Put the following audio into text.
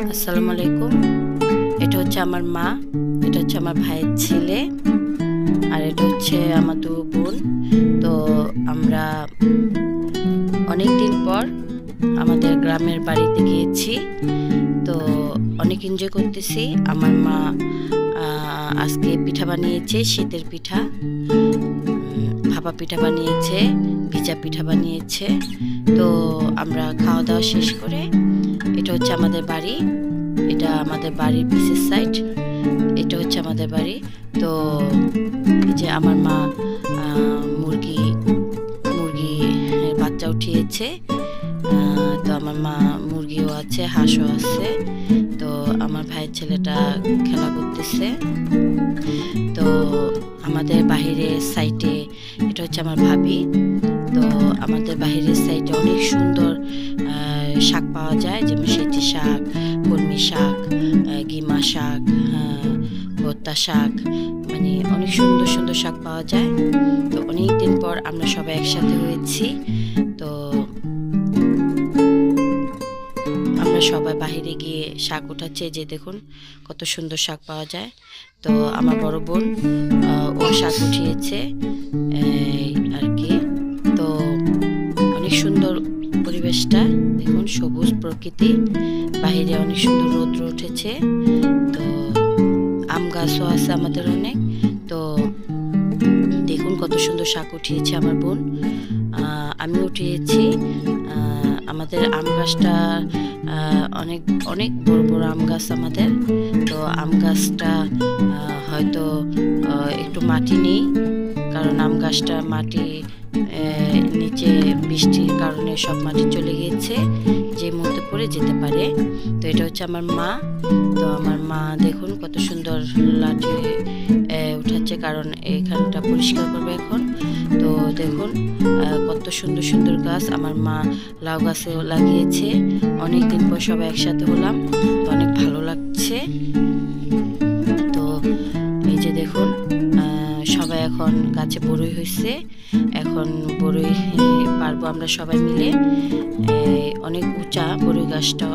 আসসালামু আলাইকুম। এটা হচ্ছে আমার মা, এটা হচ্ছে আমার ভাইয়ের ছেলে, আর এটা হচ্ছে আমার দু বোন। তো আমরা অনেক দিন পর আমাদের গ্রামের বাড়িতে গিয়েছি, তো অনেক এনজয় করতেছি। আমার মা আজকে পিঠা বানিয়েছে, শীতের পিঠা, ভাপা পিঠা বানিয়েছে, ভিজা পিঠা বানিয়েছে। তো আমরা খাওয়া দাওয়া শেষ করে, এটা হচ্ছে আমাদের বাড়ি, এটা আমাদের বাড়ির পিছের সাইড, এটা হচ্ছে আমাদের বাড়ি। তো এই যে আমার মা মুরগি বাচ্চা উঠিয়েছে, তো আমার মা মুরগিও আছে, হাঁসও আছে। তো আমার ভাইয়ের ছেলেটা খেলা করতেছে। তো আমাদের বাহিরের সাইডে এটা হচ্ছে আমার ভাবি। তো আমাদের বাহিরের সাইডে অনেক সুন্দর শাক পাওয়া যায়, যেমন সেচি শাক, কলমি শাক, গিমা শাক, ভর্তা শাক, মানে অনেক সুন্দর সুন্দর শাক পাওয়া যায়। তো অনেক দিন পর আমরা সবাই একসাথে হয়েছি। তো আমরা সবাই বাহিরে গিয়ে শাক উঠাচ্ছে, যে দেখুন কত সুন্দর শাক পাওয়া যায়। তো আমার বড় বোন ও শাক উঠিয়েছে আর কি। তো অনেক সুন্দর পরিবেশটা, দেখুন সবুজ প্রকৃতি, বাহিরে অনেক সুন্দর রৌদ্র উঠেছে। তো আম গাছও আছে আমাদের অনেক। তো দেখুন কত সুন্দর শাক উঠিয়েছে আমার বোন, আমি উঠিয়েছি। আমাদের আম গাছটা অনেক অনেক বড় বড় আম গাছ আমাদের। তো আম গাছটা হয়তো একটু মাটি নেই, কারণ আম গাছটা মাটি নিচে বৃষ্টির কারণে সব মাটি চলে গিয়েছে, যে মুহূর্তে পড়ে যেতে পারে। তো এটা হচ্ছে আমার মা। তো আমার মা দেখুন কত সুন্দর লাঠি উঠাচ্ছে, কারণ এখানটা পরিষ্কার করবে এখন। তো দেখুন কত সুন্দর সুন্দর গাছ আমার মা লাউ গাছেও লাগিয়েছে। অনেক দিন পর সবাই একসাথে হলাম, তো অনেক ভালো লাগছে। তো এই যে দেখুন সবাই এখন গাছে বড়ই হয়েছে, এখন বড়ই পারবো আমরা সবাই মিলে। অনেক উঁচা বড়ই গাছটা।